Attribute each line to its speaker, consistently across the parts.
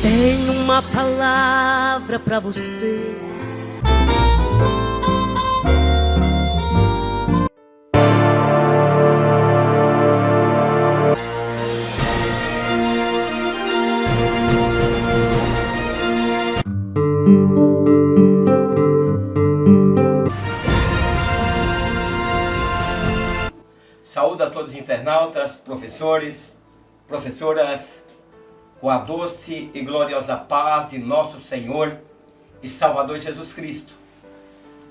Speaker 1: Tenho uma palavra pra você.
Speaker 2: Saúdo a todos os internautas, professores, professoras, com a doce e gloriosa paz de nosso Senhor e Salvador Jesus Cristo.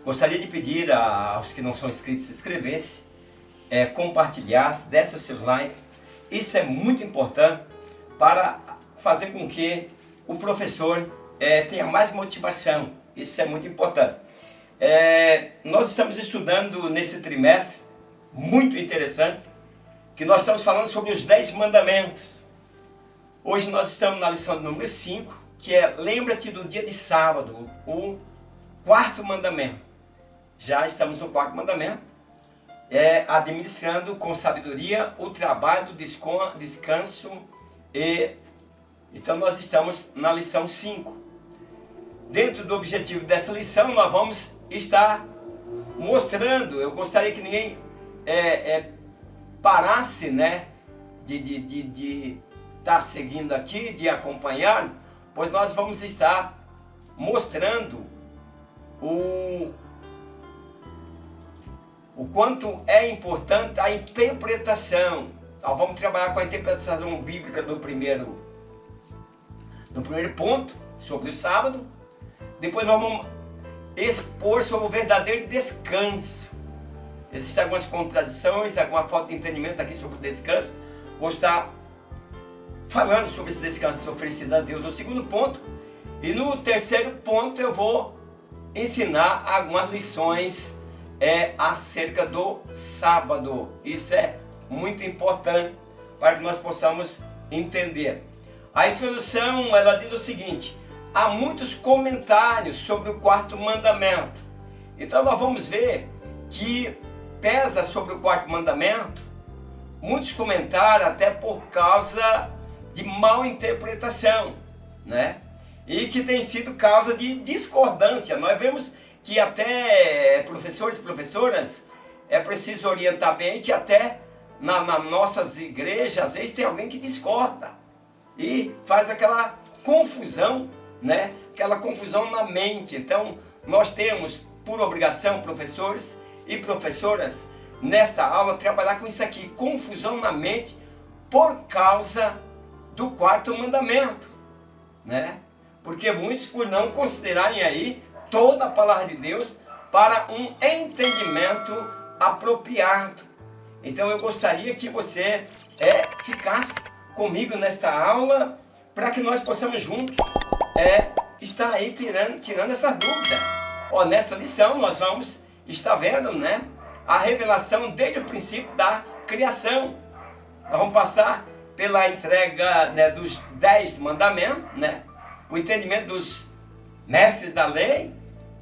Speaker 2: Gostaria de pedir aos que não são inscritos se inscrevessem, compartilhassem, dessem o seu like. Isso é muito importante para fazer com que o professor tenha mais motivação. Isso é muito importante. Nós estamos estudando nesse trimestre, muito interessante, que nós estamos falando sobre os 10 mandamentos. Hoje nós estamos na lição número 5, que é lembra-te do dia de sábado, o 4º mandamento. Já estamos no 4º mandamento, administrando com sabedoria o trabalho do descanso. Então nós estamos na lição 5. Dentro do objetivo dessa lição nós vamos estar mostrando, eu gostaria que ninguém parasse, né, de estar seguindo aqui, de acompanhar, pois nós vamos estar mostrando o quanto é importante a interpretação. Então, vamos trabalhar com a interpretação bíblica no primeiro ponto, sobre o sábado. Depois nós vamos expor sobre o verdadeiro descanso. Existem algumas contradições, alguma falta de entendimento aqui sobre o descanso. Vou estar falando sobre esse descanso oferecido a Deus no 2º ponto. E no 3º ponto eu vou ensinar algumas lições acerca do sábado. Isso é muito importante para que nós possamos entender. A introdução, ela diz o seguinte: há muitos comentários sobre o 4º mandamento. Então nós vamos ver que pesa sobre o 4º mandamento muitos comentários, até por causa de mal interpretação, né? E que tem sido causa de discordância. Nós vemos que até professores e professoras é preciso orientar bem que até nas nossas igrejas às vezes tem alguém que discorda e faz aquela confusão, né? Aquela confusão na mente. Então nós temos por obrigação, professores e professoras, nesta aula trabalhar com isso aqui, confusão na mente por causa do 4º mandamento, né? Porque muitos, por não considerarem aí toda a palavra de Deus para um entendimento apropriado. Então eu gostaria que você ficasse comigo nesta aula para que nós possamos juntos estar aí tirando essa dúvida. Ó, nesta lição nós vamos estar vendo, né, a revelação desde o princípio da criação. Nós vamos passar pela entrega, né, dos 10 mandamentos, né, o entendimento dos mestres da lei,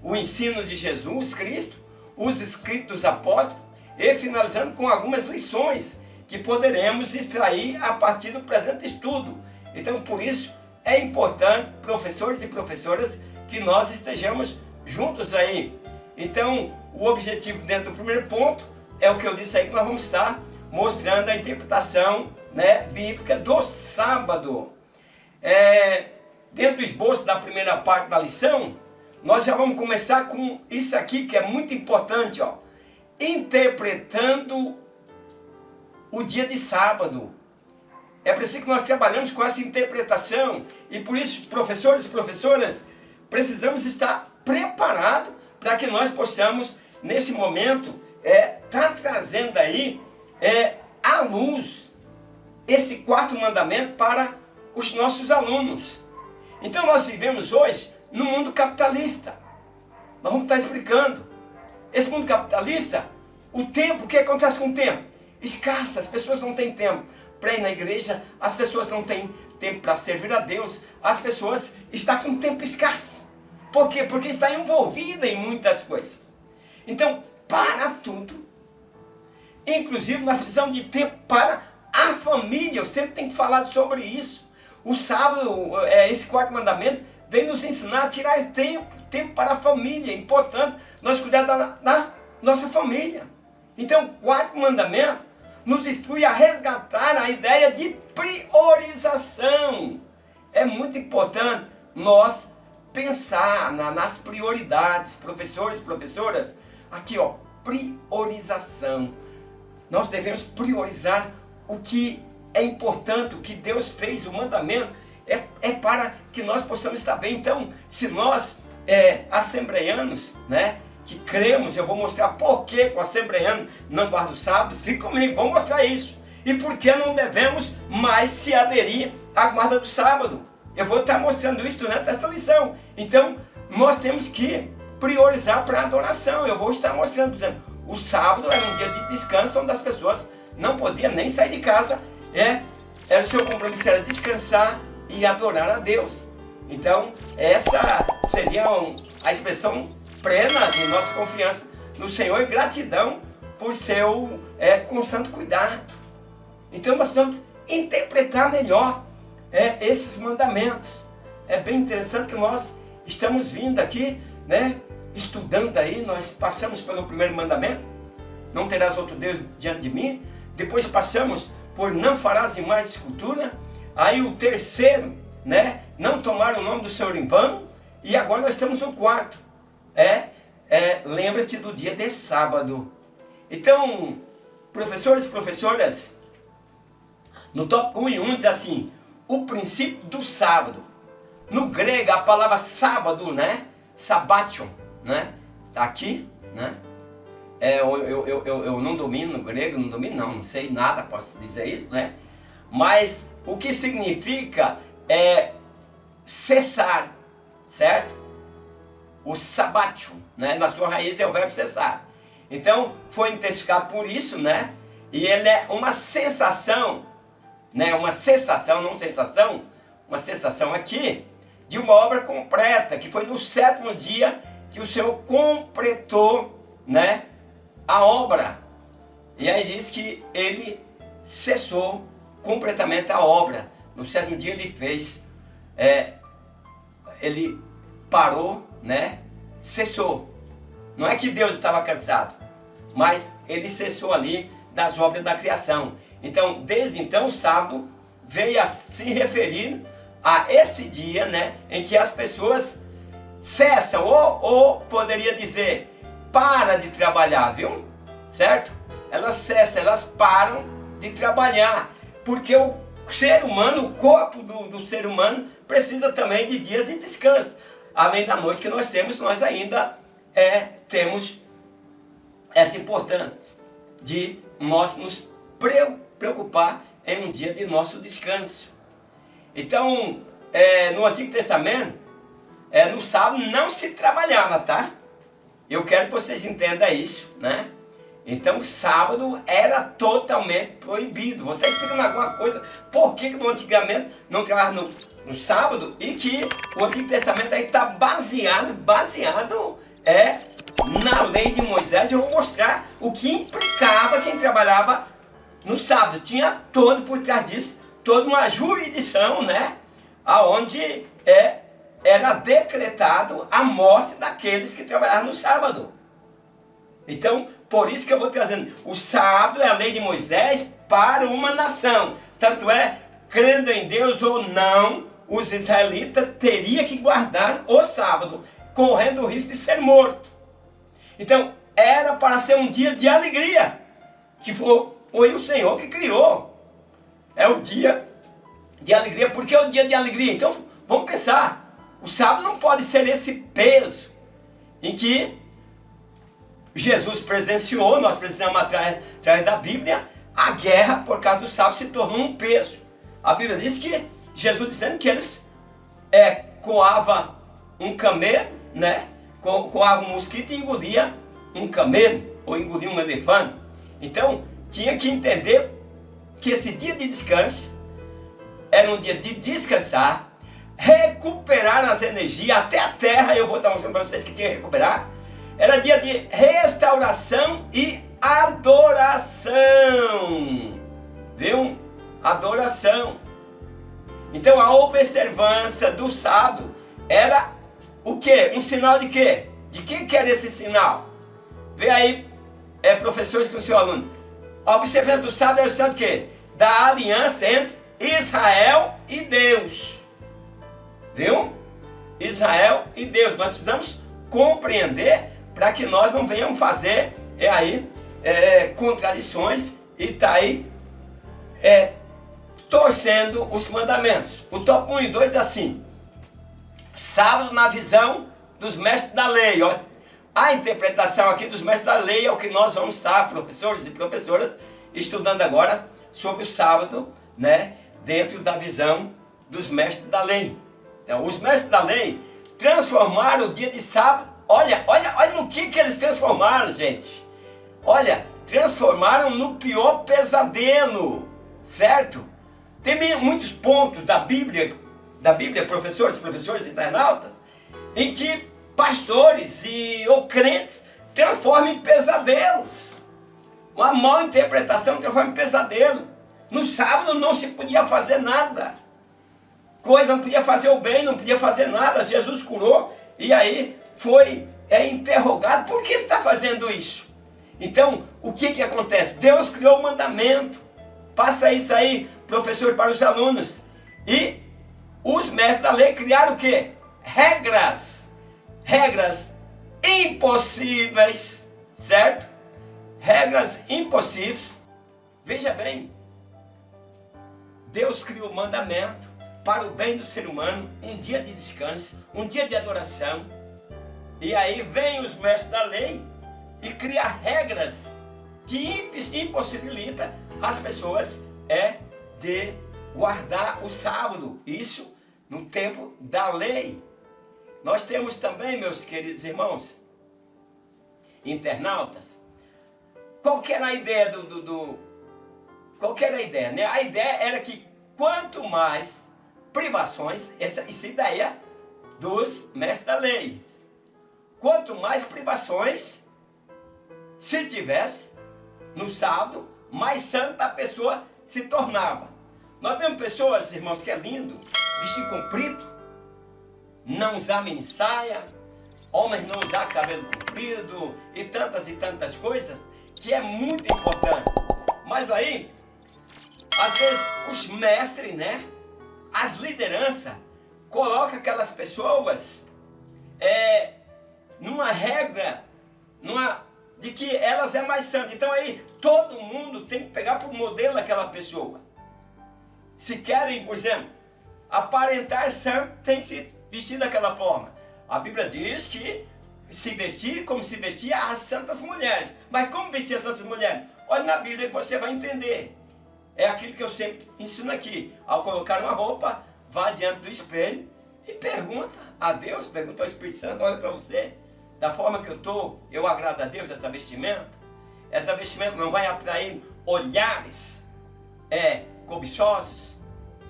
Speaker 2: o ensino de Jesus Cristo, os escritos dos apóstolos e finalizando com algumas lições que poderemos extrair a partir do presente estudo. Então por isso é importante, professores e professoras, que nós estejamos juntos aí. Então o objetivo dentro do 1º ponto é o que eu disse aí, que nós vamos estar mostrando a interpretação, né, bíblica do sábado. Dentro do esboço da primeira parte da lição, nós já vamos começar com isso aqui que é muito importante, ó. Interpretando o dia de sábado. É preciso que nós trabalhamos com essa interpretação e por isso, professores e professoras, precisamos estar preparados para que nós possamos, nesse momento, estar trazendo aí à luz esse 4º mandamento para os nossos alunos. Então nós vivemos hoje no mundo capitalista. Nós vamos estar explicando. Esse mundo capitalista, o tempo, o que acontece com o tempo? Escasso, as pessoas não têm tempo para ir na igreja, as pessoas não têm tempo para servir a Deus, as pessoas estão com tempo escasso. Por quê? Porque está envolvida em muitas coisas. Então, para tudo, inclusive nós precisamos de tempo para a família. Eu sempre tenho que falar sobre isso. O sábado, esse quarto mandamento, vem nos ensinar a tirar tempo para a família. É importante nós cuidar da nossa família. Então, o quarto mandamento nos instrui a resgatar a ideia de priorização. É muito importante nós pensar nas prioridades. Professores, professoras, aqui ó, priorização. Nós devemos priorizar o que é importante, o que Deus fez, o mandamento é para que nós possamos estar bem. Então, se nós assembleianos, né, que cremos, eu vou mostrar por que o assembleiano não guarda o sábado. Fique comigo, vamos mostrar isso. E por que não devemos mais se aderir à guarda do sábado. Eu vou estar mostrando isso durante essa lição. Então, nós temos que priorizar para a adoração. Eu vou estar mostrando, dizendo, o sábado era um dia de descanso, onde as pessoas não podiam nem sair de casa. Era o seu compromisso, era descansar e adorar a Deus. Então, essa seria a expressão plena de nossa confiança no Senhor e gratidão por seu constante cuidado. Então, nós precisamos interpretar melhor esses mandamentos. É bem interessante que nós estamos vindo aqui, né, estudando aí, nós passamos pelo primeiro mandamento, não terás outro Deus diante de mim. Depois passamos por não farás imagem de escultura. Aí o terceiro, né, não tomar o nome do Senhor em vão. E agora nós estamos no quarto. Lembra-te do dia de sábado. Então, professores e professoras, no tópico 1 e 1 diz assim, o princípio do sábado. No grego, a palavra sábado, né, sabátion, né, tá aqui, né. Eu não domino no grego, não sei nada, posso dizer isso, né? Mas o que significa cessar, certo? O sabátion, né? Na sua raiz é o verbo cessar. Então, foi intensificado por isso, né? E ele é uma sensação, né? Uma cessação, não sensação, uma sensação aqui de uma obra completa, que foi no 7º dia que o Senhor completou, né, a obra. E aí diz que ele cessou completamente a obra. No 7º dia ele fez, ele parou, né, cessou. Não é que Deus estava cansado, mas ele cessou ali das obras da criação. Então, desde então, o sábado veio a se referir a esse dia, né, em que as pessoas cessam, ou poderia dizer, para de trabalhar, viu? Certo? Elas cessam, elas param de trabalhar, porque o ser humano, o corpo do ser humano precisa também de dias de descanso. Além da noite que nós temos, nós ainda temos essa importância de nós nos preocupar em um dia de nosso descanso. Então, no Antigo Testamento, no sábado não se trabalhava, tá? Eu quero que vocês entendam isso, né? Então, sábado era totalmente proibido. Vou estar explicando alguma coisa, por que no antigamente não trabalhava no sábado, e que o Antigo Testamento aí está baseado na lei de Moisés. Eu vou mostrar o que implicava quem trabalhava no sábado. Tinha todo por trás disso, toda uma jurisdição, né? Aonde era decretado a morte daqueles que trabalhavam no sábado. Então, por isso que eu vou trazendo, o sábado é a lei de Moisés para uma nação. Tanto crendo em Deus ou não, os israelitas teriam que guardar o sábado, correndo o risco de ser morto. Então, era para ser um dia de alegria, que foi o Senhor que criou. É o dia de alegria. Por que é o dia de alegria? Então, vamos pensar. O sábado não pode ser esse peso em que Jesus presenciou. Nós precisamos, através da Bíblia, a guerra por causa do sábado se tornou um peso. A Bíblia diz que Jesus dizendo que eles coava um camelo, né? Coava um mosquito e engolia um camelo, ou engolia um elefante. Então, tinha que entender que esse dia de descanso era um dia de descansar, recuperar as energias, até a terra, eu vou estar mostrando para vocês que tinha que recuperar. Era dia de restauração e adoração. Viu? Adoração. Então a observância do sábado era o quê? Um sinal de quê? De que era esse sinal? Vê aí, professores com o seu aluno. A observância do sábado era o sinal de quê? Da aliança entre Israel e Deus. Viu? Israel e Deus. Nós precisamos compreender para que nós não venhamos fazer contradições e tá aí torcendo os mandamentos. O tópico 1 e 2 é assim: sábado na visão dos mestres da lei. Ó, a interpretação aqui dos mestres da lei é o que nós vamos estar, professores e professoras, estudando agora sobre o sábado, né, dentro da visão dos mestres da lei. Então, os mestres da lei transformaram o dia de sábado. Olha no que eles transformaram, gente. Olha, transformaram no pior pesadelo, certo? Tem muitos pontos da Bíblia, professores, internautas, em que pastores ou crentes transformam em pesadelos. Uma má interpretação transforma em pesadelo. No sábado não se podia fazer nada. Não podia fazer o bem, não podia fazer nada. Jesus curou e aí foi interrogado. Por que você está fazendo isso? Então, o que acontece? Deus criou o mandamento. Passa isso aí, professor, para os alunos. E os mestres da lei criaram o quê? Regras impossíveis, certo? Regras impossíveis. Veja bem, Deus criou o mandamento para o bem do ser humano, um dia de descanso, um dia de adoração. E aí vem os mestres da lei e cria regras que impossibilita as pessoas de guardar o sábado. Isso no tempo da lei. Nós temos também, meus queridos irmãos, internautas, qual que era a ideia qual que era a ideia, né? A ideia era que quanto mais privações, essa ideia dos mestres da lei, quanto mais privações se tivesse no sábado, mais santa a pessoa se tornava. Nós vemos pessoas, irmãos, que é lindo, vestido comprido, não usar mini saia, homens não usar cabelo comprido e tantas coisas, que é muito importante. Mas aí, às vezes, os mestres, né, as lideranças, colocam aquelas pessoas numa regra, de que elas é mais santa. Então aí, todo mundo tem que pegar por modelo aquela pessoa. Se querem, por exemplo, aparentar santo, tem que se vestir daquela forma. A Bíblia diz que se vestir como se vestia as santas mulheres. Mas como vestir as santas mulheres? Olha na Bíblia que você vai entender. É aquilo que eu sempre ensino aqui. Ao colocar uma roupa, vá diante do espelho e pergunta a Deus, pergunta ao Espírito Santo, olha para você, da forma que eu estou, eu agrado a Deus essa vestimenta? Essa vestimenta não vai atrair olhares cobiçosos?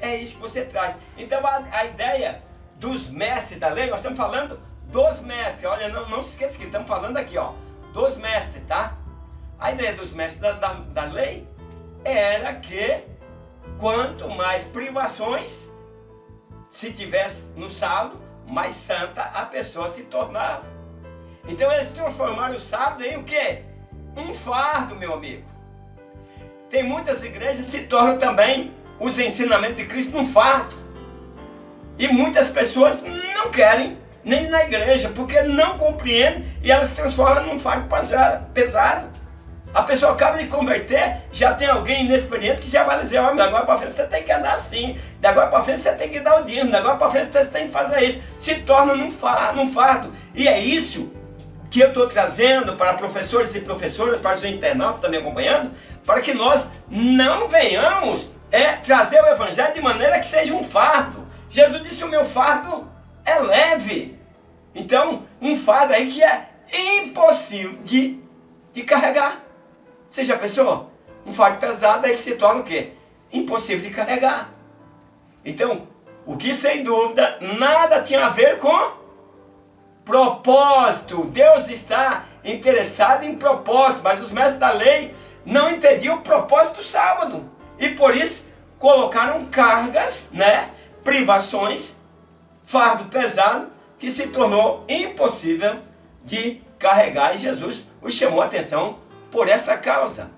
Speaker 2: É isso que você traz. Então a ideia dos mestres da lei, nós estamos falando dos mestres. Olha, não se esqueça que estamos falando aqui, ó, dos mestres, tá? A ideia dos mestres da lei era que quanto mais privações se tivesse no sábado, mais santa a pessoa se tornava. Então eles transformaram o sábado em o quê? Um fardo, meu amigo. Tem muitas igrejas que se tornam também os ensinamentos de Cristo num fardo. E muitas pessoas não querem nem ir na igreja, porque não compreendem e elas transformam num fardo pesado. A pessoa acaba de converter, já tem alguém inexperiente que já vai dizer, olha, agora para frente você tem que andar assim, de agora para frente você tem que dar o dízimo, de agora para frente você tem que fazer isso. Se torna num fardo. E é isso que eu estou trazendo para professores e professoras, para os internautas que estão me acompanhando, para que nós não venhamos trazer o evangelho de maneira que seja um fardo. Jesus disse, o meu fardo é leve. Então, um fardo aí que é impossível de carregar. Você já pensou? Um fardo pesado aí que se torna o quê? Impossível de carregar. Então, o que sem dúvida nada tinha a ver com propósito. Deus está interessado em propósito, mas os mestres da lei não entendiam o propósito do sábado. E por isso colocaram cargas, né, privações, fardo pesado, que se tornou impossível de carregar, e Jesus os chamou a atenção por essa causa.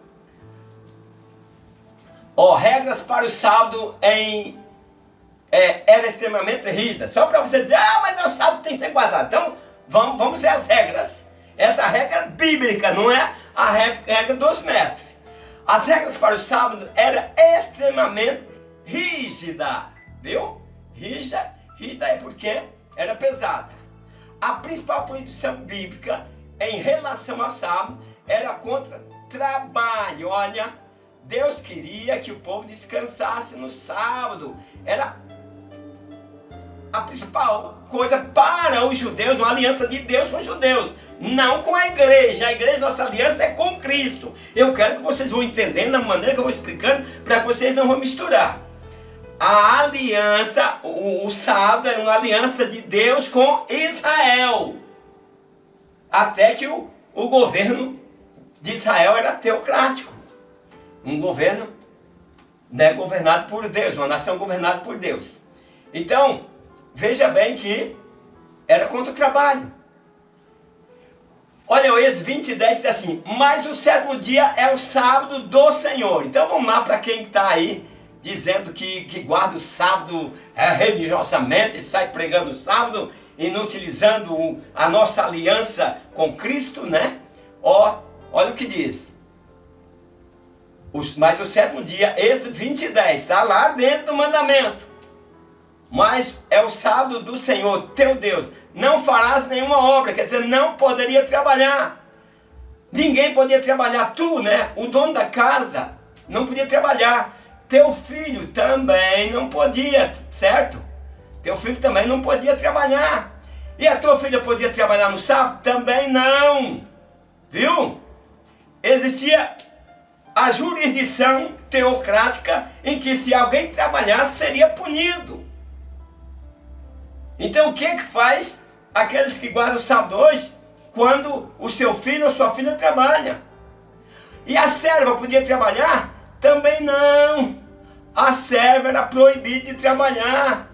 Speaker 2: Regras para o sábado era extremamente rígida. Só para você dizer, mas o sábado tem que ser guardado. Então, vamos ver as regras. Essa regra bíblica, não é a regra dos mestres. As regras para o sábado eram extremamente rígidas, viu? Rígida é porque era pesada. A principal proibição bíblica em relação ao sábado era contra trabalho. Olha, Deus queria que o povo descansasse no sábado. Era a principal coisa para os judeus, uma aliança de Deus com os judeus, não com a igreja. A igreja, nossa aliança é com Cristo. Eu quero que vocês vão entendendo da maneira que eu vou explicando, para que vocês não vão misturar. A aliança, o sábado é uma aliança de Deus com Israel. Até que o governo de Israel era teocrático. Um governo, né, governado por Deus, uma nação governada por Deus. Então, veja bem que era contra o trabalho. Olha, o Êxodo 20:10 diz assim: mas o sétimo dia é o sábado do Senhor. Então vamos lá para quem está aí dizendo que guarda o sábado religiosamente, e sai pregando o sábado, inutilizando a nossa aliança com Cristo, né? Olha o que diz. Mas o sétimo dia, Êxodo 20:10, está lá dentro do mandamento. Mas é o sábado do Senhor, teu Deus. Não farás nenhuma obra, quer dizer, não poderia trabalhar. Ninguém podia trabalhar. Tu, né, o dono da casa, não podia trabalhar. Teu filho também não podia, certo? Teu filho também não podia trabalhar. E a tua filha podia trabalhar no sábado? Também não. Viu? Existia a jurisdição teocrática em que se alguém trabalhasse seria punido. Então o que faz aqueles que guardam o sábado hoje quando o seu filho ou sua filha trabalha? E a serva podia trabalhar? Também não. A serva era proibida de trabalhar.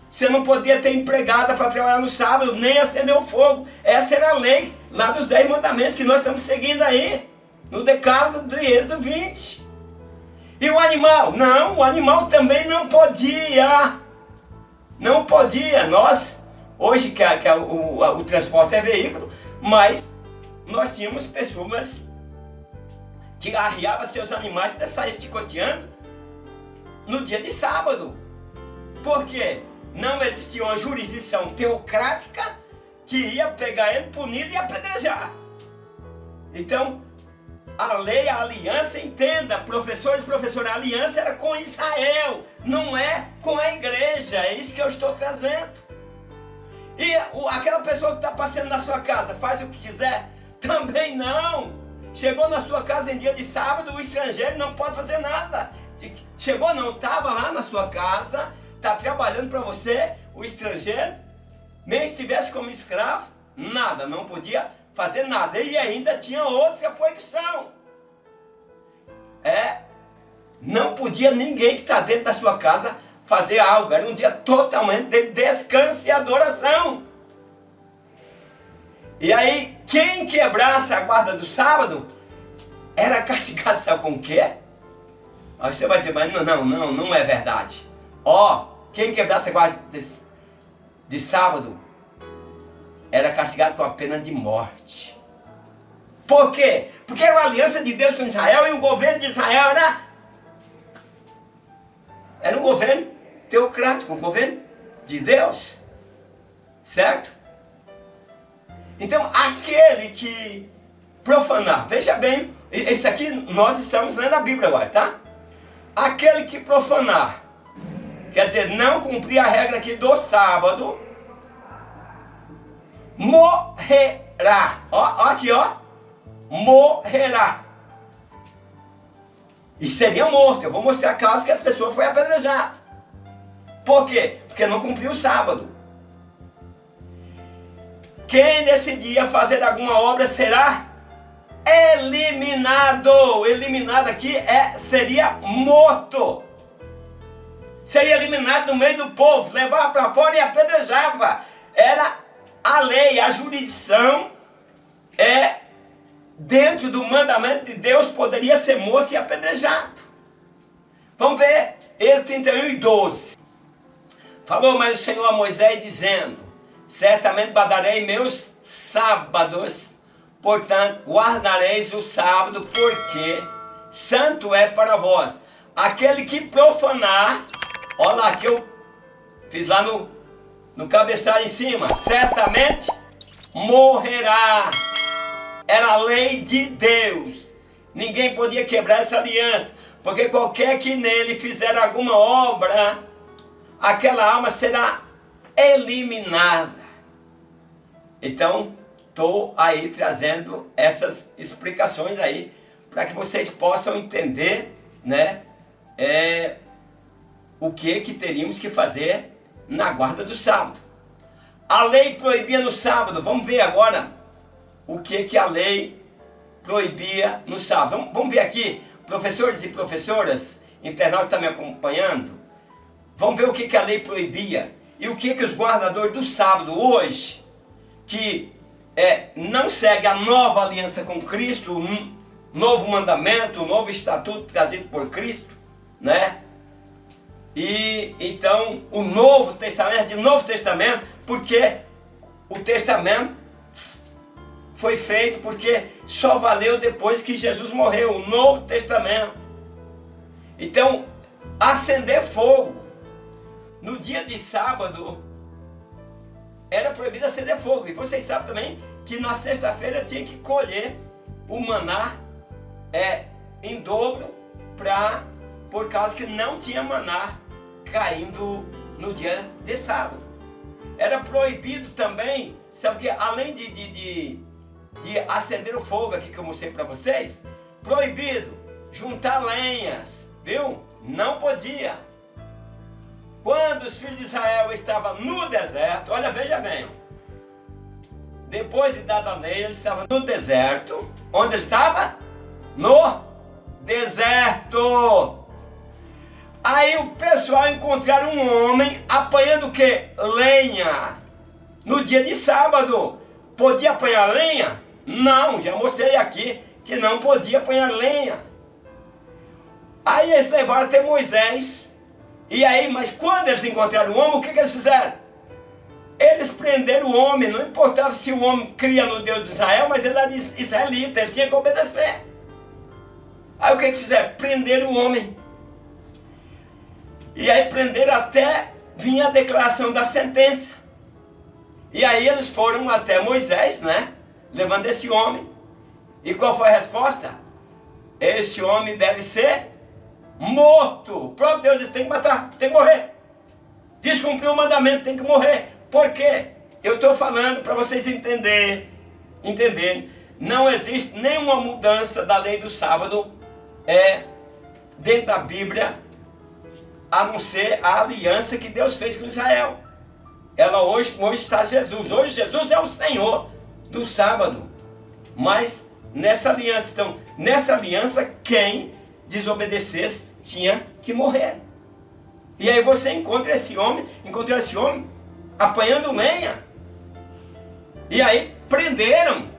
Speaker 2: Você não podia ter empregada para trabalhar no sábado, nem acender o fogo. Essa era a lei lá dos 10 mandamentos que nós estamos seguindo aí, no decálogo do Êxodo 20. E o animal? Não, o animal também não podia. Não podia. Nós, hoje que o transporte é veículo, mas nós tínhamos pessoas que arriavam seus animais e saíam chicoteando no dia de sábado. Por quê? Não existia uma jurisdição teocrática que ia pegar ele, punir e apedrejar. Então, a lei, a aliança, entenda, professores, a aliança era com Israel, não é com a igreja, é isso que eu estou trazendo. E aquela pessoa que está passando na sua casa, faz o que quiser? Também não. Chegou na sua casa em dia de sábado, o estrangeiro não pode fazer nada. Chegou não, estava lá na sua casa, está trabalhando para você, o estrangeiro, nem estivesse como escravo, nada, não podia fazer nada. E ainda tinha outra proibição. Não podia ninguém que está dentro da sua casa fazer algo. Era um dia totalmente de descanso e adoração. E aí, quem quebrasse a guarda do sábado era castigado, sabe com o quê? Aí você vai dizer, mas não é verdade. Quem quebrasse a guarda de sábado era castigado com a pena de morte. Por quê? Porque era uma aliança de Deus com Israel, e o governo de Israel era um governo teocrático, um governo de Deus. Certo? Então, aquele que profanar, veja bem, isso aqui nós estamos lendo a Bíblia agora, tá? Aquele que profanar, quer dizer, não cumprir a regra aqui do sábado, morrerá. Aqui, morrerá. E seria morto. Eu vou mostrar a causa que as pessoas foram apedrejadas. Por quê? Porque não cumpriu o sábado. Quem decidia fazer alguma obra será eliminado. Eliminado aqui seria morto. seria eliminado do meio do povo, levava para fora e apedrejava. Era a lei, a jurisdição dentro do mandamento de Deus, poderia ser morto e apedrejado. Vamos ver, Êxodo 31:12. Falou mais o Senhor a Moisés dizendo: certamente guardarei meus sábados, portanto guardareis o sábado, porque santo é para vós. Aquele que profanar, olha lá que eu fiz lá no cabeçalho em cima, certamente morrerá. Era a lei de Deus. Ninguém podia quebrar essa aliança, porque qualquer que nele fizer alguma obra, aquela alma será eliminada. Então, estou aí trazendo essas explicações aí, para que vocês possam entender, né, o que teríamos que fazer na guarda do sábado. A lei proibia no sábado. Vamos ver agora o que a lei proibia no sábado. Vamos ver aqui, professores e professoras, internautas que estão me acompanhando. Vamos ver o que a lei proibia e o que os guardadores do sábado hoje, que não segue a nova aliança com Cristo, um novo mandamento, um novo estatuto trazido por Cristo, né? E então o Novo Testamento, de Novo Testamento, porque o Testamento foi feito porque só valeu depois que Jesus morreu, o Novo Testamento. Então, acender fogo no dia de sábado era proibido acender fogo. E vocês sabem também que na sexta-feira tinha que colher o maná em dobro, por causa que não tinha maná caindo no dia de sábado. Era proibido também, sabe que além de acender o fogo aqui que eu mostrei para vocês, proibido juntar lenhas, viu? Não podia. Quando os filhos de Israel estavam no deserto, olha, veja bem, depois de dar a lei, eles estavam no deserto. Onde ele estava? No deserto. Aí o pessoal encontraram um homem apanhando o quê? Lenha. No dia de sábado. Podia apanhar lenha? Não, já mostrei aqui que não podia apanhar lenha. Aí eles levaram até Moisés. E aí, mas quando eles encontraram o homem, o que eles fizeram? Eles prenderam o homem, não importava se o homem cria no Deus de Israel, mas ele era israelita, ele tinha que obedecer. Aí o que fizeram? Prenderam o homem. E aí prenderam até vir a declaração da sentença. E aí eles foram até Moisés, né? Levando esse homem. E qual foi a resposta? Esse homem deve ser morto. O próprio Deus disse, tem que matar, tem que morrer. Descumpriu o mandamento, tem que morrer. Por quê? Eu estou falando para vocês entenderem. Não existe nenhuma mudança da lei do sábado dentro da Bíblia, a não ser a aliança que Deus fez com Israel. Ela hoje está Jesus. Hoje Jesus é o Senhor do sábado. Mas nessa aliança, então, nessa aliança, quem desobedecesse tinha que morrer. E aí você encontra esse homem apanhando lenha. E aí prenderam.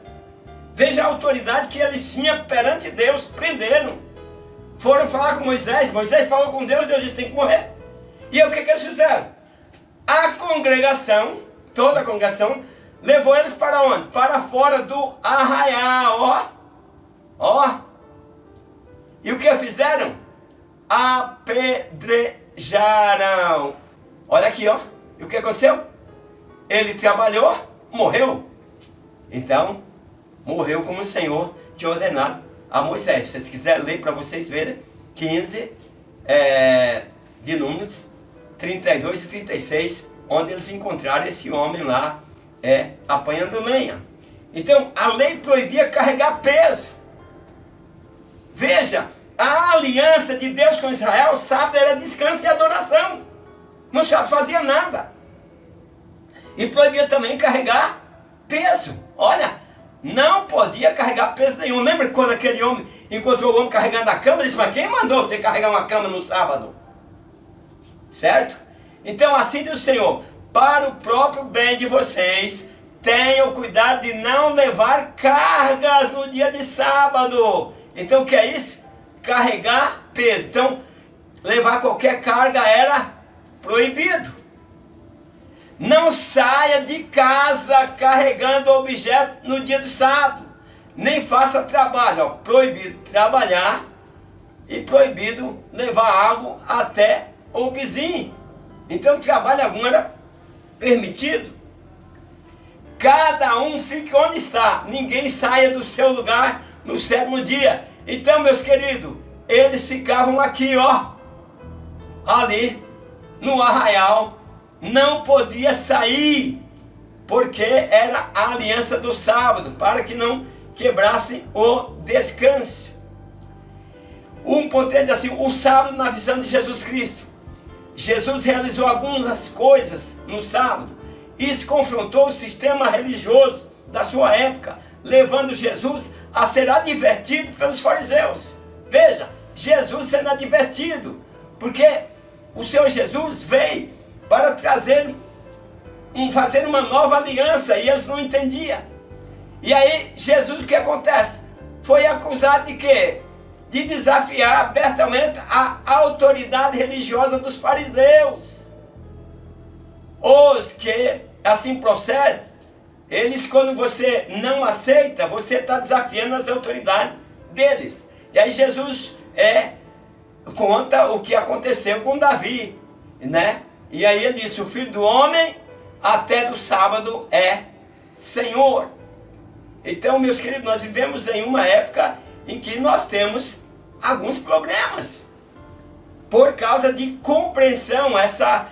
Speaker 2: Veja a autoridade que eles tinham perante Deus, prenderam. Foram falar com Moisés, Moisés falou com Deus, Deus disse tem que morrer. E aí o que eles fizeram? A congregação, toda a congregação, levou eles para onde? Para fora do arraial, ó. E o que fizeram? Apedrejaram. Olha aqui, ó. E o que aconteceu? Ele trabalhou, morreu. Então, morreu como o Senhor tinha ordenado a Moisés. Se vocês quiserem ler para vocês verem, 15 de Números, 32 e 36, onde eles encontraram esse homem lá apanhando lenha. Então, a lei proibia carregar peso. Veja, a aliança de Deus com Israel, sábado era descanso e adoração. Não fazia nada. E proibia também carregar peso. Olha, não podia carregar peso nenhum. Lembra quando aquele homem encontrou o homem carregando a cama? Ele disse, mas quem mandou você carregar uma cama no sábado? certo? Então assim diz o Senhor, para o próprio bem de vocês, tenham cuidado de não levar cargas no dia de sábado. Então o que é isso? Carregar peso. Então levar qualquer carga era proibido. Não saia de casa carregando objeto no dia do sábado. Nem faça trabalho. Ó, proibido trabalhar e proibido levar algo até o vizinho. Então trabalho algum era permitido. Cada um fique onde está. Ninguém saia do seu lugar no 7º dia. Então, meus queridos, eles ficavam aqui, ó. Ali, no arraial. Não podia sair. Porque era a aliança do sábado. Para que não quebrassem o descanso. 1.3 diz assim, o sábado na visão de Jesus Cristo. Jesus realizou algumas coisas no sábado. Isso confrontou o sistema religioso da sua época, levando Jesus a ser advertido pelos fariseus. Veja, Jesus sendo advertido, porque o Senhor Jesus veio para fazer uma nova aliança e eles não entendiam. E aí Jesus, o que acontece? Foi acusado de quê? De desafiar abertamente a autoridade religiosa dos fariseus. Os que assim procedem, eles, quando você não aceita, você está desafiando as autoridades deles. E aí Jesus conta o que aconteceu com Davi, né? E aí ele disse, o Filho do Homem até do sábado é Senhor. Então, meus queridos, nós vivemos em uma época em que nós temos alguns problemas por causa de compreensão. Essa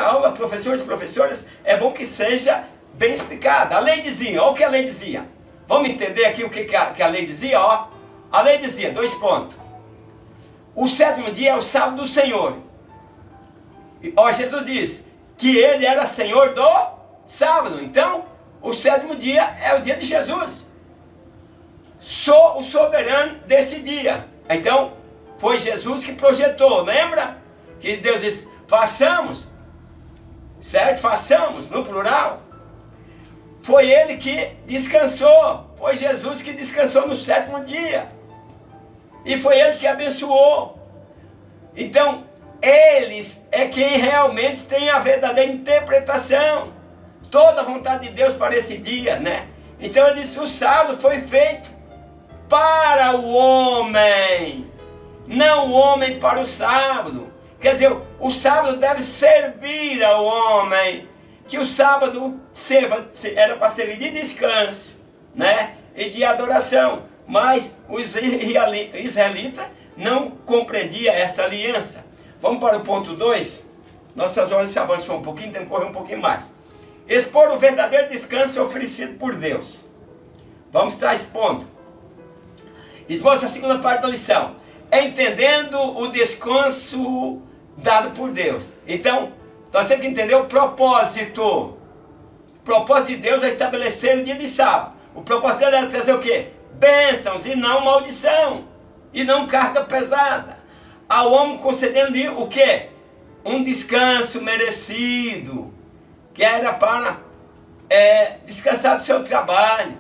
Speaker 2: aula, professores e professoras, é bom que seja bem explicada. A lei dizia, olha o que a lei dizia. Vamos entender aqui o que a lei dizia, ó. A lei dizia, 2 pontos. O 7º dia é o sábado do Senhor. Ó, Jesus diz que ele era Senhor do sábado. Então, o 7º dia é o dia de Jesus. Sou o soberano desse dia. Então, foi Jesus que projetou, lembra? Que Deus disse, façamos, certo? Façamos, no plural. Foi ele que descansou, foi Jesus que descansou no 7º dia. E foi ele que abençoou. Então, eles é quem realmente tem a verdadeira interpretação. Toda a vontade de Deus para esse dia, né? Então ele disse, o sábado foi feito para o homem, não o homem para o sábado. Quer dizer, o sábado deve servir ao homem, que o sábado era para servir de descanso, né? E de adoração. Mas os israelitas não compreendiam essa aliança. Vamos para o ponto 2. Nossas horas se avançam um pouquinho, temos que correr um pouquinho mais. Expor o verdadeiro descanso oferecido por Deus. Vamos estar expondo. Esboço a segunda parte da lição. Entendendo o descanso dado por Deus. Então, nós temos que entender o propósito. O propósito de Deus é estabelecer o dia de sábado. O propósito dele é trazer o quê? Bênçãos e não maldição. E não carga pesada. Ao homem concedendo-lhe o quê? Um descanso merecido. Que era para descansar do seu trabalho.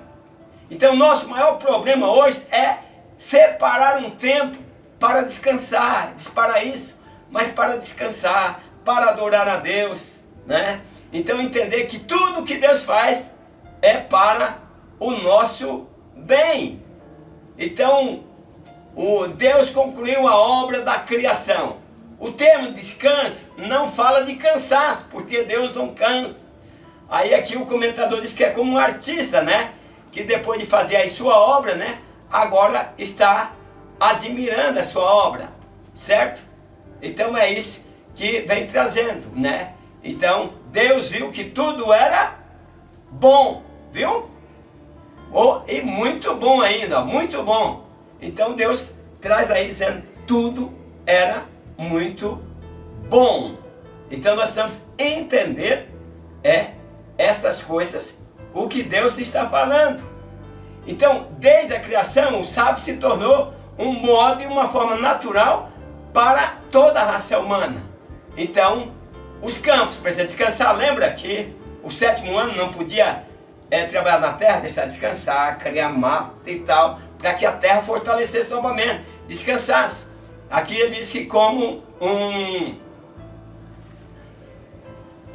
Speaker 2: Então, nosso maior problema hoje é separar um tempo para descansar. Para isso, mas para descansar, para adorar a Deus, né? Então, entender que tudo que Deus faz é para o nosso bem. Então, Deus concluiu a obra da criação. O termo descanso não fala de cansaço, porque Deus não cansa. Aí aqui o comentador diz que é como um artista, né? Que depois de fazer aí sua obra, né? Agora está admirando a sua obra, certo? Então é isso que vem trazendo, né? Então Deus viu que tudo era bom, viu? E muito bom ainda, muito bom. Então Deus traz aí dizendo, tudo era muito bom. Então nós precisamos entender essas coisas, o que Deus está falando. Então, desde a criação, o sábado se tornou um modo e uma forma natural para toda a raça humana. Então, os campos precisam descansar. Lembra que o 7º ano não podia trabalhar na terra, deixar descansar, criar mato e tal, para que a terra fortalecesse novamente, descansasse. Aqui ele diz que como um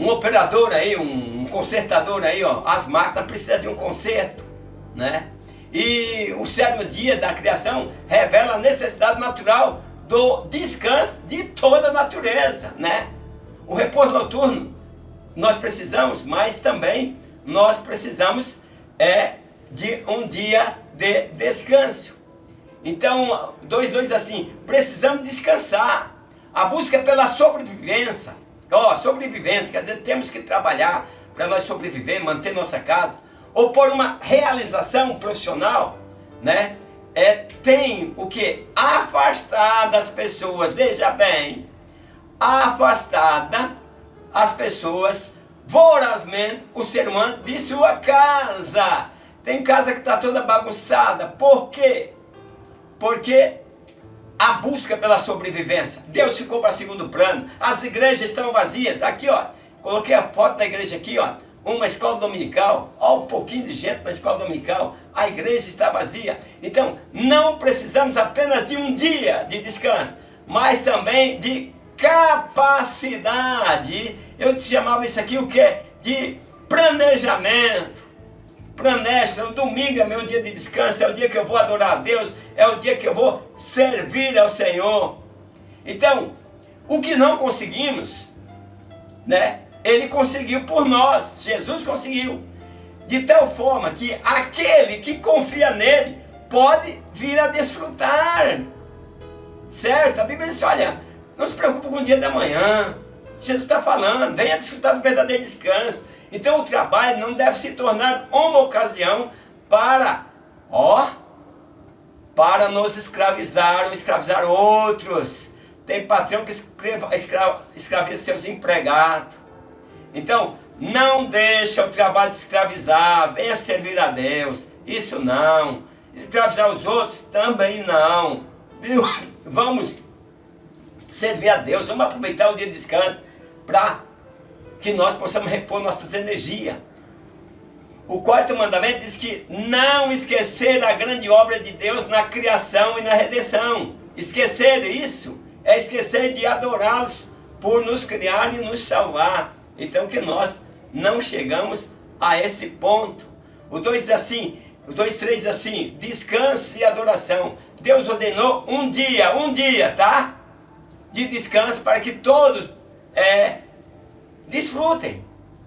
Speaker 2: operador aí, um consertador aí, ó, as máquinas precisam de um conserto, né? E o 7º dia da criação revela a necessidade natural do descanso de toda a natureza, né? O repouso noturno nós precisamos, mas também nós precisamos de um dia de descanso. Então, 2:2 assim, precisamos descansar. A busca pela sobrevivência, sobrevivência, quer dizer, temos que trabalhar para nós sobreviver, manter nossa casa, ou por uma realização profissional, né? Tem o que? Afastar das pessoas, veja bem, afastada as pessoas vorazmente, o ser humano, de sua casa. Tem casa que está toda bagunçada, por quê? Porque a busca pela sobrevivência, Deus ficou para segundo plano, as igrejas estão vazias. Aqui, ó, coloquei a foto da igreja aqui, ó, uma escola dominical, ó, um pouquinho de gente na escola dominical, a igreja está vazia. Então, não precisamos apenas de um dia de descanso, mas também de capacidade. Eu te chamava isso aqui o que? De planejamento. Planeja, o domingo é meu dia de descanso, é o dia que eu vou adorar a Deus, é o dia que eu vou servir ao Senhor. Então, o que não conseguimos, né? Ele conseguiu por nós, Jesus conseguiu. De tal forma que aquele que confia nele pode vir a desfrutar. Certo? A Bíblia diz, olha, não se preocupe com o dia da manhã. Jesus está falando, venha desfrutar do verdadeiro descanso. Então o trabalho não deve se tornar uma ocasião para nos escravizar ou escravizar outros. Tem patrão que escraviza seus empregados. Então, não deixa o trabalho te escravizar, venha servir a Deus. Isso não. Escravizar os outros também não. Viu? Vamos servir a Deus, vamos aproveitar o dia de descanso para que nós possamos repor nossas energias. O 4º mandamento diz que não esquecer a grande obra de Deus na criação e na redenção. Esquecer isso é esquecer de adorá-los por nos criar e nos salvar. Então que nós não chegamos a esse ponto. O 2 diz assim, o 2:3 diz assim, descanso e adoração. Deus ordenou um dia, tá? De descanso para que todos desfrutem.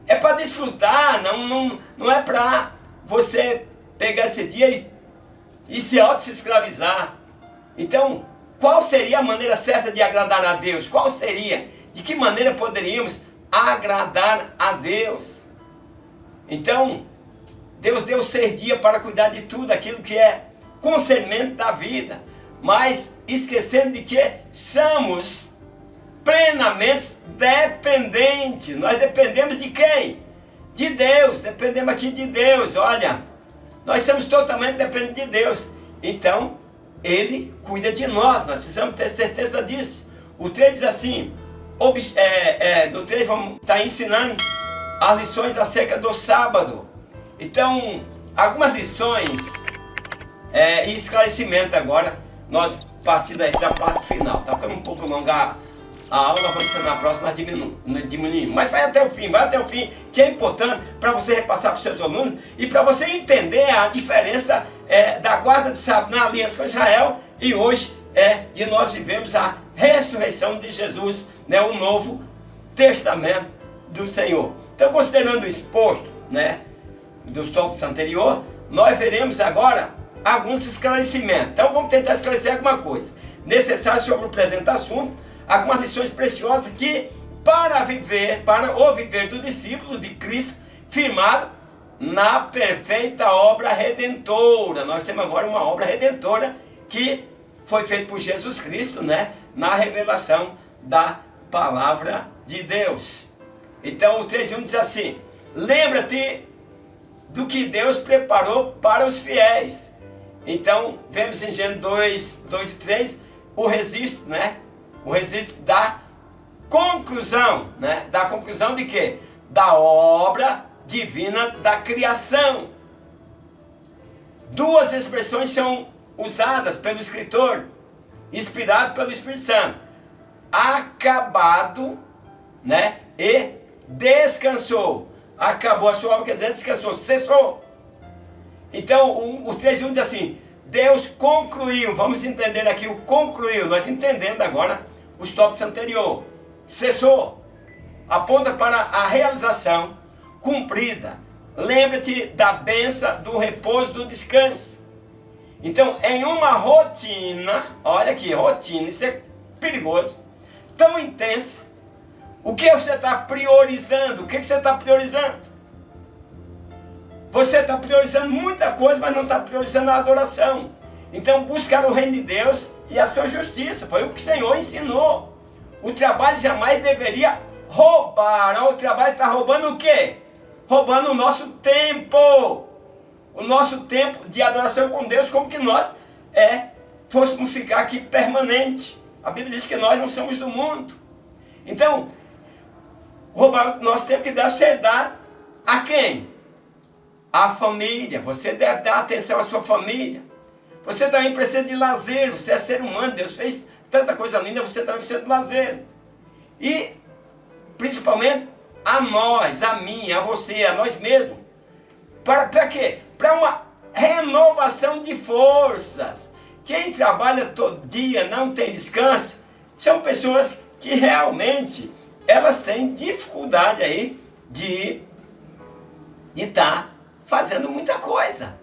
Speaker 2: É para desfrutar, não é para você pegar esse dia e se auto-escravizar. Então, qual seria a maneira certa de agradar a Deus? Qual seria? De que maneira poderíamos agradar a Deus? Então, Deus deu 6 dias para cuidar de tudo aquilo que é concernente da vida, mas esquecendo de que somos plenamente dependentes. Nós dependemos de quem? De Deus. Dependemos aqui de Deus. Olha, nós somos totalmente dependentes de Deus. Então, Ele cuida de nós. Nós precisamos ter certeza disso. O 3 diz assim, do 3 vamos estar ensinando as lições acerca do sábado. Então, algumas lições e esclarecimento agora, nós partindo da parte final. Está ficando um pouco longa a aula, vai ser na próxima, nós diminuímos. Mas vai até o fim, que é importante para você repassar para os seus alunos e para você entender a diferença da guarda de sábado na aliança com Israel e hoje de nós vivemos a ressurreição de Jesus, né, o novo testamento do Senhor. Então, considerando o exposto, né, dos tópicos anteriores, nós veremos agora alguns esclarecimentos. Então, vamos tentar esclarecer alguma coisa necessária sobre o presente assunto, algumas lições preciosas que, para o viver do discípulo de Cristo, firmado na perfeita obra redentora. Nós temos agora uma obra redentora que foi feita por Jesus Cristo, né, na revelação da palavra de Deus. Então, o 3:1 diz assim, lembra-te do que Deus preparou para os fiéis. Então, vemos em Gênesis 2:3, o registro, né? O registro da conclusão, né? Da conclusão de quê? Da obra divina da criação. Duas expressões são usadas pelo escritor, inspirado pelo Espírito Santo: acabado, né? E descansou. Acabou a sua obra, quer dizer, descansou, cessou. Então o 3:1 diz assim: Deus concluiu. Vamos entender aqui o concluiu, nós entendendo agora os tópicos anteriores. Cessou, aponta para a realização cumprida. Lembra-te da bênção do repouso, do descanso. Então, em uma rotina, olha aqui, rotina, isso é perigoso, tão intensa, o que você está priorizando? O que você está priorizando? Você está priorizando muita coisa, mas não está priorizando a adoração. Então, buscar o reino de Deus e a sua justiça. Foi o que o Senhor ensinou. O trabalho jamais deveria roubar. O trabalho está roubando o quê? Roubando o nosso tempo. O nosso tempo de adoração com Deus, como que nós fôssemos ficar aqui permanente. A Bíblia diz que nós não somos do mundo. Então, roubar o nosso tempo que deve ser dado a quem? A família. Você deve dar atenção à sua família. Você também precisa de lazer. Você é ser humano. Deus fez tanta coisa linda. Você também precisa de lazer. E, principalmente, a nós, a mim, a você, a nós mesmos. Para quê? Para uma renovação de forças. Quem trabalha todo dia, não tem descanso, são pessoas que realmente elas têm dificuldade aí de estar fazendo muita coisa.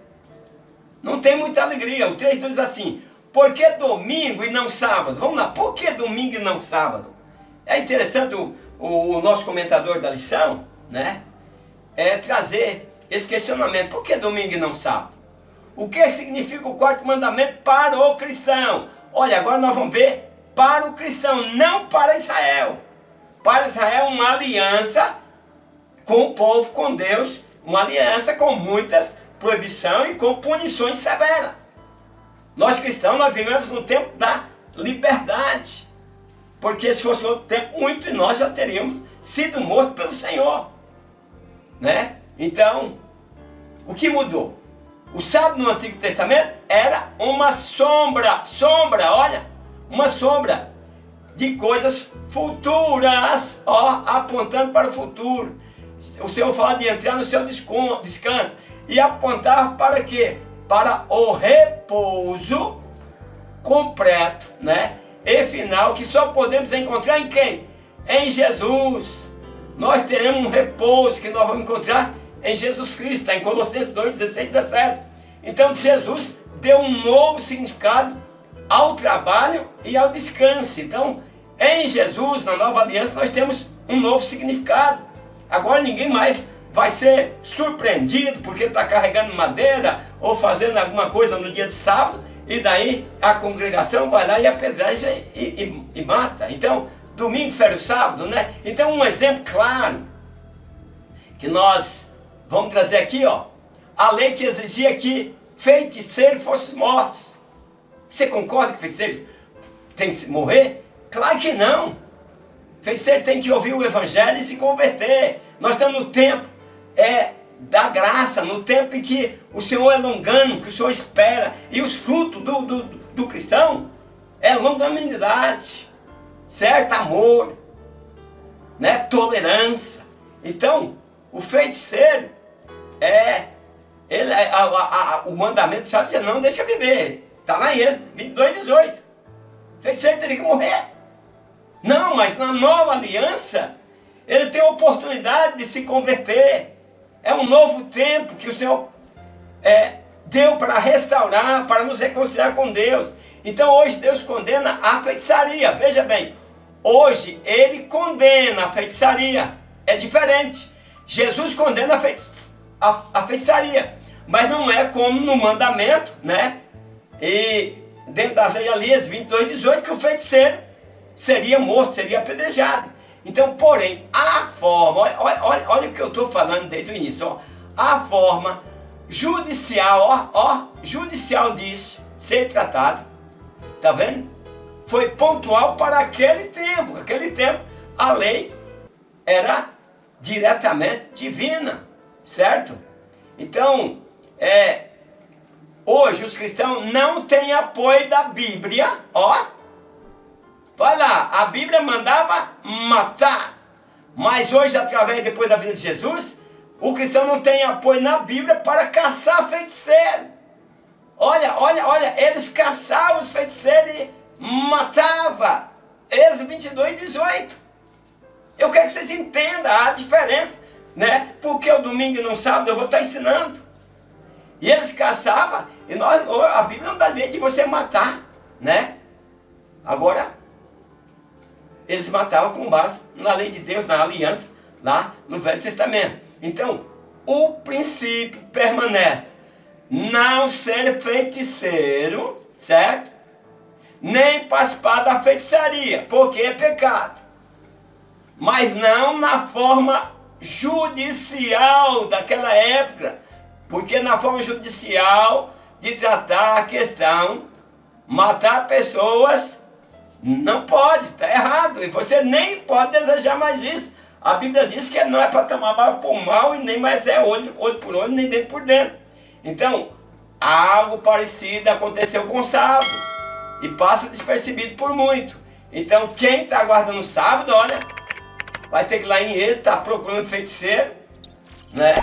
Speaker 2: Não tem muita alegria. O 3 diz assim: por que domingo e não sábado? Vamos lá, por que domingo e não sábado? É interessante o nosso comentador da lição, né? Trazer esse questionamento: por que domingo e não sábado? O que significa o quarto mandamento para o cristão? Olha, agora nós vamos ver para o cristão, não para Israel. Para Israel, uma aliança com o povo, com Deus, uma aliança com muitas proibições e com punições severas. Nós cristãos, nós vivemos no tempo da liberdade. Porque se fosse outro tempo, muito de nós já teríamos sido mortos pelo Senhor. Né? Então, o que mudou? O sábado no Antigo Testamento era uma sombra, olha, uma sombra de coisas futuras, apontando para o futuro. O Senhor fala de entrar no seu descanso e apontar para quê? Para o repouso completo, né? E final, que só podemos encontrar em quem? Em Jesus. Nós teremos um repouso que nós vamos encontrar em Jesus Cristo, está em Colossenses 2, 16, 17. Então Jesus deu um novo significado ao trabalho e ao descanso. Então, em Jesus, na nova aliança, nós temos um novo significado. Agora ninguém mais vai ser surpreendido porque está carregando madeira ou fazendo alguma coisa no dia de sábado, e daí a congregação vai lá e apedreja e mata. Então, domingo fere o sábado, né? Então, um exemplo claro que nós vamos trazer aqui, a lei que exigia que feiticeiros fossem mortos. Você concorda que feiticeiro tem que morrer? Claro que não. Feiticeiro tem que ouvir o evangelho e se converter. Nós estamos no tempo da graça, no tempo em que o Senhor é longano, que o Senhor espera. E os frutos do cristão é longanimidade, certo? Amor, né? Tolerância. Então, o feiticeiro o mandamento sabe dizer: não deixa viver. Está lá em Êxodo 22, 18. O feiticeiro teria que morrer. Não, mas na nova aliança, ele tem a oportunidade de se converter. É um novo tempo que o Senhor deu para restaurar, para nos reconciliar com Deus. Então hoje Deus condena a feitiçaria. Veja bem, hoje Ele condena a feitiçaria. É diferente. Jesus condena a feitiçaria. Mas não é como no mandamento, né? E dentro da lei ali, 22, 18, que o feiticeiro seria morto, seria apedrejado. Então, porém, a forma, olha o que eu estou falando desde o início, a forma judicial, judicial disso ser tratado, tá vendo? Foi pontual para aquele tempo a lei era diretamente divina, certo? Então, hoje os cristãos não têm apoio da Bíblia, ó. Vai lá, a Bíblia mandava matar, mas hoje, depois da vida de Jesus, o cristão não tem apoio na Bíblia para caçar feiticeiro. Olha, eles caçavam os feiticeiros e matavam. Êxodo 22:18. Eu quero que vocês entendam a diferença, né? Porque o domingo e não sábado eu vou estar ensinando. E eles caçavam, e a Bíblia não dá direito de você matar, né? Agora, eles matavam com base na lei de Deus, na aliança, lá no Velho Testamento. Então, o princípio permanece. Não ser feiticeiro, certo? Nem participar da feitiçaria, porque é pecado. Mas não na forma judicial daquela época. Porque na forma judicial de tratar a questão, matar pessoas, não pode, está errado. E você nem pode desejar mais isso. A Bíblia diz que não é para tomar mal por mal, e nem mais é olho por olho, nem dentro por dentro. Então, algo parecido aconteceu com o sábado. E passa despercebido por muito. Então, quem está guardando o sábado, olha, vai ter que ir lá em Êxodo, está procurando feiticeiro, né?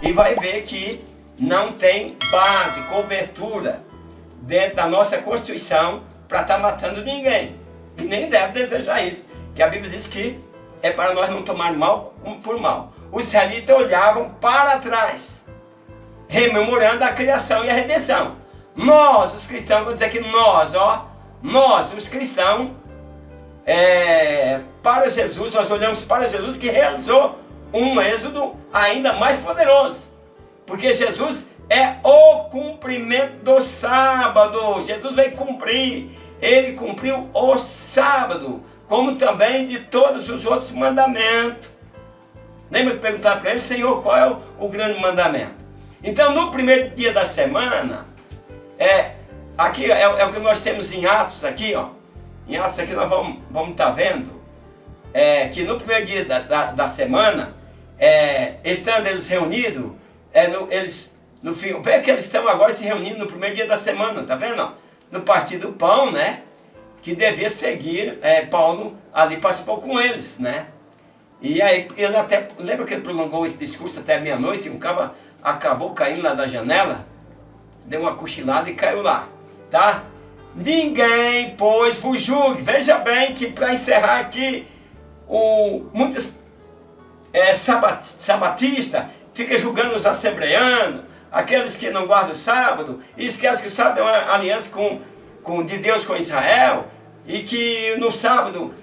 Speaker 2: E vai ver que não tem base, cobertura dentro da nossa Constituição para estar matando ninguém. E nem deve desejar isso. Que a Bíblia diz que é para nós não tomar mal por mal. Os israelitas olhavam para trás, rememorando a criação e a redenção. Nós, os cristãos, vou dizer que nós, os cristãos, para Jesus, nós olhamos para Jesus que realizou um êxodo ainda mais poderoso. Porque Jesus é o cumprimento do sábado. Jesus veio cumprir, ele cumpriu o sábado, como também de todos os outros mandamentos. Lembra que perguntaram para ele, Senhor, qual é o grande mandamento? Então, no primeiro dia da semana, aqui é o que nós temos em Atos aqui, ó. Em Atos aqui nós vamos estar vendo, que no primeiro dia da semana, estando eles reunidos, no fim, vê que eles estão agora se reunindo no primeiro dia da semana, tá vendo? Ó? No partir do pão, né? Que devia seguir, Paulo ali participou com eles, né? E aí, ele até, lembra que ele prolongou esse discurso até meia-noite, e um cara acabou caindo lá da janela, deu uma cochilada e caiu lá, tá? Ninguém, pois, vos julgue. Veja bem que para encerrar aqui, muitos sabatistas ficam julgando os assembleanos, aqueles que não guardam o sábado, e esquecem que o sábado é uma aliança de Deus com Israel, e que no sábado,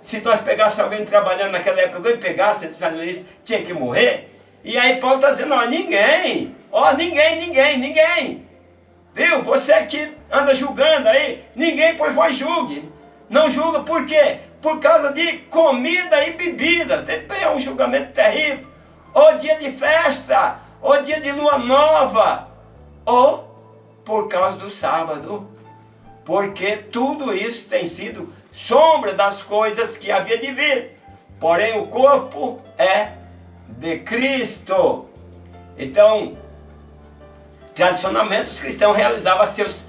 Speaker 2: se nós pegássemos alguém trabalhando naquela época, alguém pegasse esses alianças, tinha que morrer. E aí Paulo está dizendo, ninguém, viu? Você que anda julgando aí, ninguém, pois vós julgue. Não julga por quê? Por causa de comida e bebida. É um julgamento terrível. Ou dia de festa, ou dia de lua nova, ou por causa do sábado. Porque tudo isso tem sido sombra das coisas que havia de vir. Porém o corpo é de Cristo. Então, tradicionalmente os cristãos realizavam seus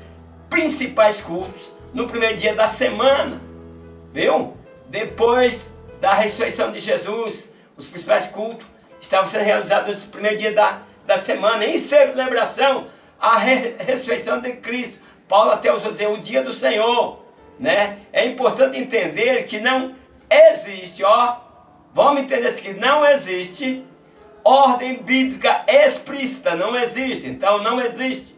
Speaker 2: principais cultos no primeiro dia da semana, viu? Depois da ressurreição de Jesus, os principais cultos estavam sendo realizados no primeiro dia da semana, em celebração à ressurreição de Cristo. Paulo até usou dizer o dia do Senhor, né? É importante entender que não existe, vamos entender isso aqui, não existe ordem bíblica explícita, não existe. Então não existe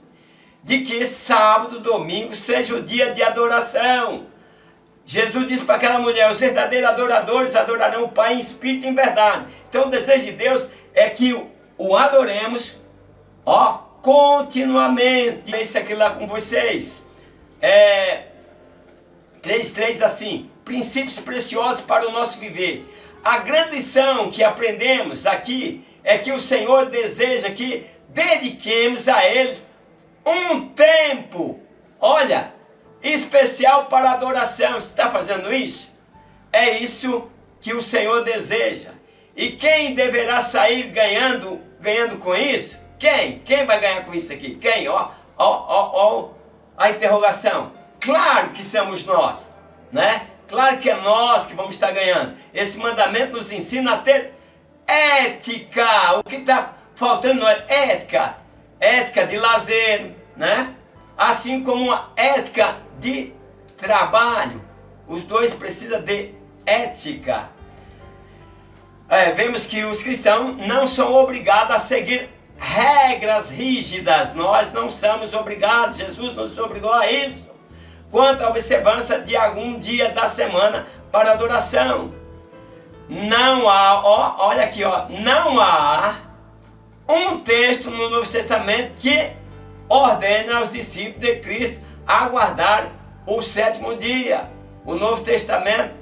Speaker 2: de que sábado, domingo seja o dia de adoração. Jesus disse para aquela mulher, os verdadeiros adoradores adorarão o Pai em espírito e em verdade. Então o desejo de Deus é que o adoremos, continuamente. Isso aqui lá com vocês. 3:3 assim, princípios preciosos para o nosso viver. A grande lição que aprendemos aqui é que o Senhor deseja que dediquemos a eles um tempo, especial para adoração. Você está fazendo isso? É isso que o Senhor deseja. E quem deverá sair ganhando com isso? Quem? Quem vai ganhar com isso aqui? Quem? Ó a interrogação. Claro que somos nós, né? Claro que é nós que vamos estar ganhando. Esse mandamento nos ensina a ter ética. O que está faltando é ética. Ética de lazer, né? Assim como uma ética de trabalho. Os dois precisam de ética. Vemos que os cristãos não são obrigados a seguir regras rígidas. Nós não somos obrigados. Jesus nos obrigou a isso. Quanto à observância de algum dia da semana para adoração. Não há, olha aqui, não há um texto no Novo Testamento que ordena aos discípulos de Cristo a guardar o sétimo dia. O Novo Testamento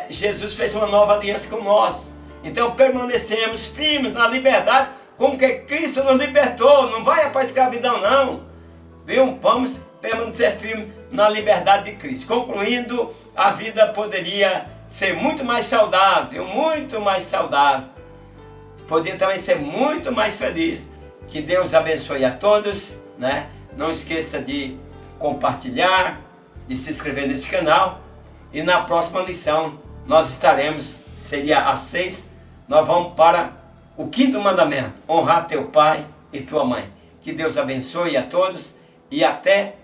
Speaker 2: Jesus fez uma nova aliança com nós. Então permanecemos firmes na liberdade com que Cristo nos libertou. Não vai para a escravidão não. Viu? Vamos permanecer firmes na liberdade de Cristo. Concluindo, a vida poderia ser muito mais saudável, poderia também ser muito mais feliz. Que Deus abençoe a todos, né? Não esqueça de compartilhar, de se inscrever nesse canal. E na próxima lição nós estaremos, seria a 6, nós vamos para o 5º mandamento: honrar teu pai e tua mãe. Que Deus abençoe a todos e até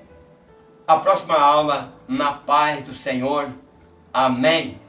Speaker 2: a próxima aula, na paz do Senhor. Amém.